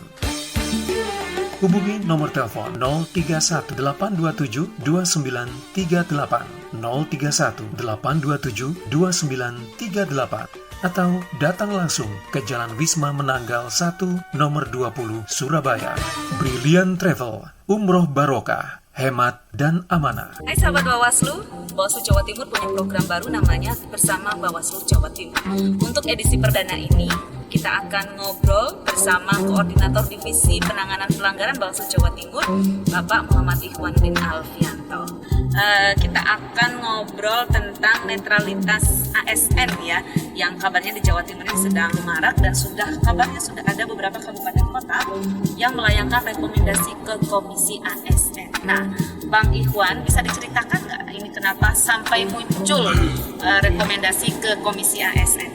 Hubungi nomor telepon 031-827-2938, 031-827-2938, atau datang langsung ke Jalan Wisma Menanggal 1, nomor 20, Surabaya. Brilliant Travel, umroh barokah, hemat dan amanah. Hai sahabat Bawaslu, Bawaslu Jawa Timur punya program baru namanya Bersama Bawaslu Jawa Timur. Untuk edisi perdana ini, kita akan ngobrol bersama Koordinator Divisi Penanganan Pelanggaran Bawaslu Jawa Timur, Bapak Muhammad Ikhwanuddin Alfianto. Kita akan ngobrol tentang netralitas ASN ya, yang kabarnya di Jawa Timur ini sedang marak dan kabarnya sudah ada beberapa kabupaten kota yang melayangkan rekomendasi ke Komisi ASN. Nah, Bang Ikhwan bisa diceritakan nggak ini kenapa sampai muncul rekomendasi ke Komisi ASN?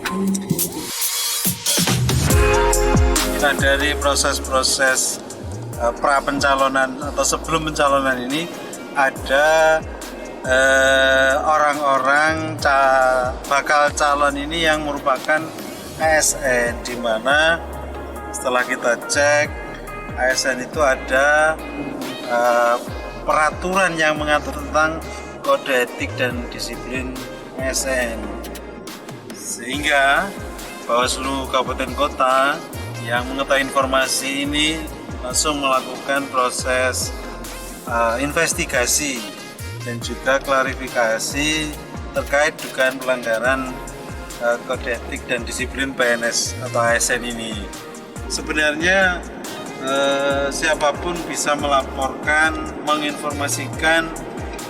Nah, dari proses-proses pra pencalonan atau sebelum pencalonan ini ada orang-orang bakal calon ini yang merupakan ASN, di mana setelah kita cek ASN itu ada peraturan yang mengatur tentang kode etik dan disiplin ASN, sehingga Bawaslu Kabupaten Kota yang mengetahui informasi ini langsung melakukan proses investigasi dan juga klarifikasi terkait dugaan pelanggaran kode etik dan disiplin PNS atau ASN ini. Sebenarnya siapapun bisa melaporkan, menginformasikan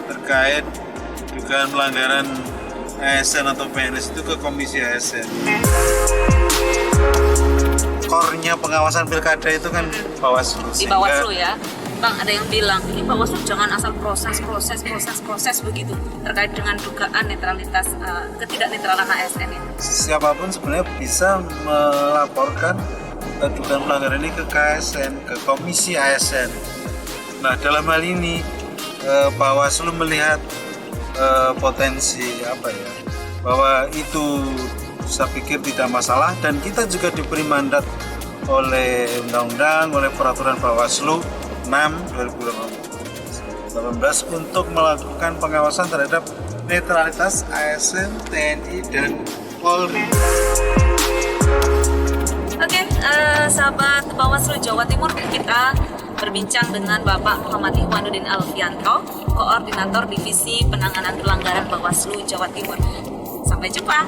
terkait dugaan pelanggaran ASN atau PNS itu ke Komisi ASN. Core-nya pengawasan pilkada itu kan Bawaslu. Di Bawaslu ya. Bang, ada yang bilang ini Bawaslu jangan asal proses begitu terkait dengan dugaan netralitas ketidaknetralan ASN ini. Siapapun sebenarnya bisa melaporkan dugaan pelanggaran ini ke KSN, ke Komisi ASN. Nah, dalam hal ini Bawaslu melihat potensi bahwa itu saya pikir tidak masalah, dan kita juga diberi mandat oleh undang-undang, oleh peraturan Bawaslu 6/2018 untuk melakukan pengawasan terhadap netralitas ASN, TNI, dan Polri. Oke, sahabat Bawaslu Jawa Timur, kita berbincang dengan Bapak Muhammad Ikhwanuddin Alfianto, Koordinator Divisi Penanganan Pelanggaran Bawaslu Jawa Timur. Sampai jumpa.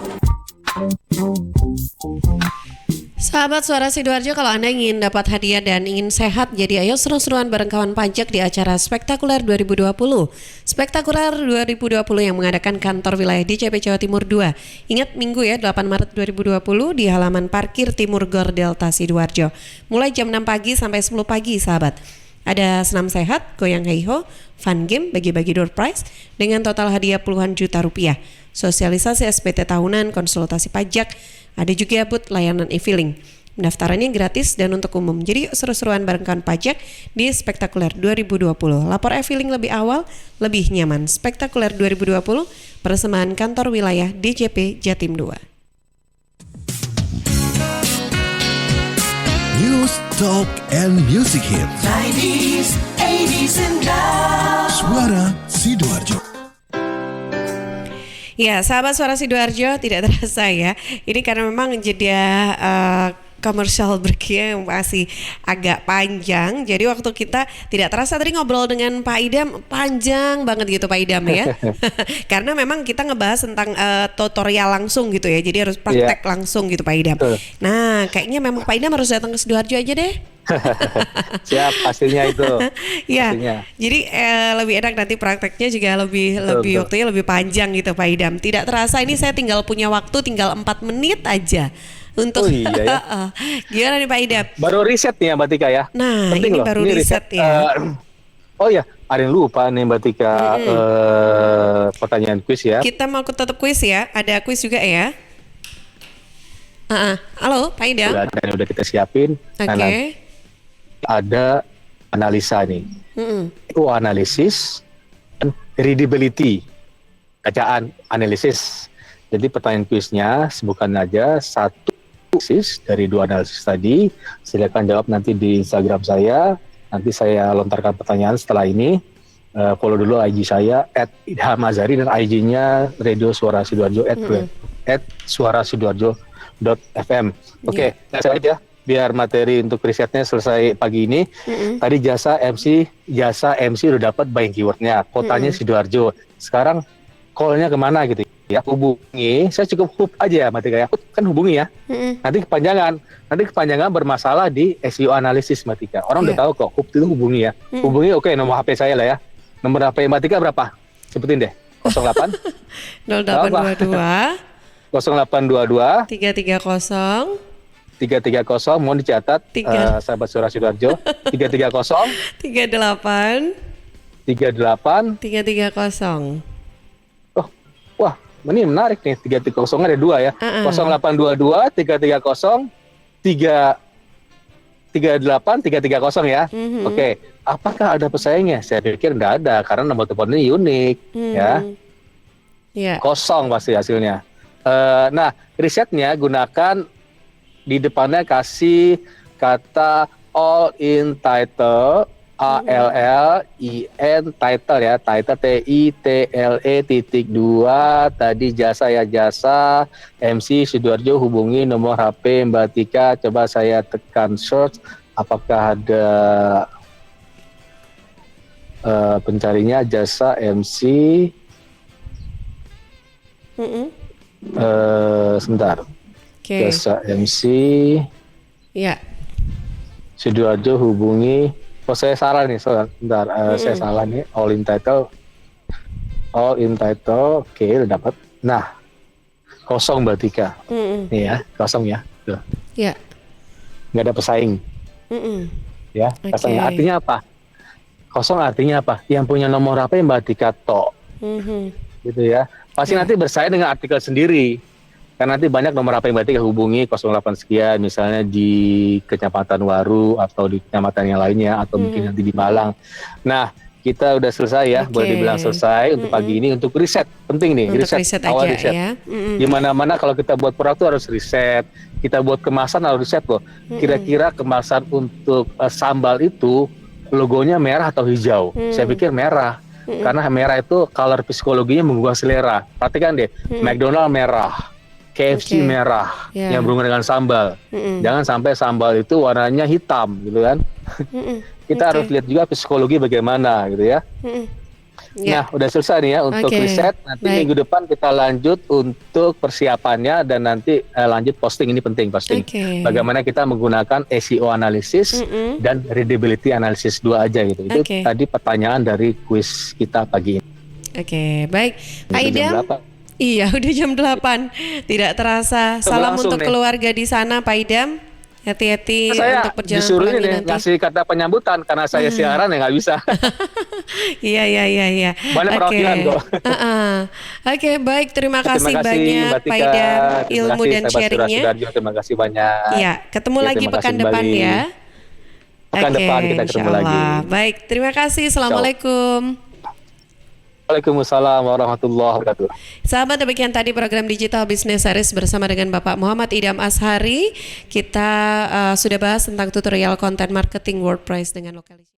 Sahabat Suara Sidoarjo, kalau Anda ingin dapat hadiah dan ingin sehat, jadi ayo seru-seruan bareng kawan pajak di acara Spektakuler 2020. Spektakuler 2020 yang mengadakan kantor wilayah DJP Jawa Timur 2. Ingat Minggu ya, 8 Maret 2020 di halaman parkir Timur Gor Delta Sidoarjo. Mulai jam 6 pagi sampai 10 pagi, sahabat. Ada senam sehat, goyang heiho, fun game, bagi-bagi door prize dengan total hadiah puluhan juta rupiah. Sosialisasi SPT tahunan, konsultasi pajak, ada juga booth layanan e-filing. Pendaftarannya gratis dan untuk umum. Jadi seru-seruan bareng kawan pajak di Spektakuler 2020. Lapor e-filing lebih awal, lebih nyaman. Spektakuler 2020, persembahan kantor wilayah DJP Jatim 2. News, Talk, and Music Hit. 90s, 80s, and now. Suara Sidoarjo. Ya, sahabat Suara Sidoarjo, tidak terasa ya. Ini karena memang jeda komersial breaknya yang masih agak panjang. Jadi waktu kita tidak terasa tadi ngobrol dengan Pak Idam panjang banget gitu Pak Idam ya. Karena memang kita ngebahas tentang tutorial langsung gitu ya. Jadi harus praktek langsung gitu Pak Idam. Nah, kayaknya memang Pak Idam harus datang ke Sidoarjo aja deh. Siap, pastinya itu. Ya, pastinya. jadi lebih enak nanti prakteknya juga lebih waktunya lebih panjang gitu Pak Idam. Tidak terasa ini saya tinggal punya waktu tinggal 4 menit aja untuk gimana nih Pak Idam? Baru riset nih ya Mbak Tika ya. Nah, penting ini loh. Baru ini riset ya. Oh ya, ada yang lupa nih Mbak Tika pertanyaan kuis ya. Kita mau tetap kuis ya, ada kuis juga ya. Halo Pak Idam. Udah kita siapin. Oke. Ada analisa nih. Itu analisis dan readability. Bacaan analisis. Jadi pertanyaan kuisnya sebutkan aja satu analisis dari 2 analisis tadi. Silakan jawab nanti di Instagram saya. Nanti saya lontarkan pertanyaan setelah ini. Follow dulu IG saya @idhamazari dan IG-nya Radio Suara Sidoarjo @suarasidoarjo.fm. Oke, saya aja biar materi untuk risetnya selesai pagi ini. Tadi jasa MC udah dapat buying keywordnya, kotanya Sidoarjo. Sekarang call-nya kemana gitu ya? Hubungi, saya cukup hub aja Mbak Tika ya. Kan hubungi ya. Nanti kepanjangan bermasalah di SEO analisis Mbak Tika. Orang udah tahu kok, hub itu hubungi ya. Hubungi nomor HP saya lah ya. Nomor HP Mbak Tika berapa? Sebutin deh. 08 0822 0822 330 mohon dicatat sahabat Suara Sidoarjo 330 38 330. Wah, ini menarik nih. 330 ada 2 ya. 0822 330 38 330 ya. Oke, apakah ada pesaingnya? Saya pikir enggak ada karena nomor telepon ini unik ya. Kosong pasti hasilnya. Nah, risetnya gunakan di depannya kasih kata all in title, ALLIN title ya, title TITLE.2. Tadi jasa ya jasa, MC Sidoarjo hubungi nomor HP Mbak Tika. Coba saya tekan search, apakah ada pencarinya jasa MC. Sebentar. Jasa MC. Ya. Sidoarjo hubungi. Oh saya salah nih, sebentar. Saya salah nih. All in title. Oke, udah dapat. Nah, kosong Mbak Tika. Nih ya, kosong ya. Tuh. Ya. Nggak ada pesaing. Ya, kosong. Artinya apa? Kosong artinya apa? Yang punya nomor HP Mbak Tika tok. Gitu ya. Pasti nanti bersaing dengan artikel sendiri. Karena nanti banyak nomor HP Mbak Tika hubungi 08 sekian misalnya di Kecamatan Waru atau di kecamatan yang lainnya atau mungkin nanti di Malang. Nah, kita udah selesai ya, boleh dibilang selesai untuk pagi ini untuk riset. Penting nih, riset awal aja, riset. Ya. Gimana-mana kalau kita buat produk tuh harus riset. Kita buat kemasan harus riset loh. Kira-kira kemasan untuk sambal itu logonya merah atau hijau? Saya pikir merah. Karena merah itu color psikologinya menggugah selera. Perhatikan deh, McDonald merah, KFC merah, yang berhubungan dengan sambal. Jangan sampai sambal itu warnanya hitam, gitu kan? Kita harus lihat juga psikologi bagaimana, gitu ya. Nah, udah selesai nih ya untuk riset. Nanti minggu depan kita lanjut untuk persiapannya dan nanti lanjut posting. Ini penting posting. Bagaimana kita menggunakan SEO analisis dan readability analysis 2 aja gitu. Itu tadi pertanyaan dari kuis kita pagi ini. Oke, baik. Pak Idam. Iya, udah jam 8. Tidak terasa. Salam untuk keluarga di sana, Pak Idam. Hati-hati untuk perjalanan disuruh ini nanti. Ngasih kata penyambutan karena saya siaran ya nggak bisa. Iya. Banyak perwakilan kok. Oke, baik. Terima kasih banyak Pak Idam ilmu dan sharingnya. Terima kasih banyak. Iya, ketemu lagi pekan depan ya. Pekan depan kita ketemu lagi. Baik, terima kasih. Assalamualaikum. Waalaikumsalam warahmatullahi wabarakatuh. Sahabat, demikian tadi program Digital Business Series bersama dengan Bapak Muhammad Idam Ashari. Kita sudah bahas tentang tutorial content marketing WordPress dengan lokalisasi.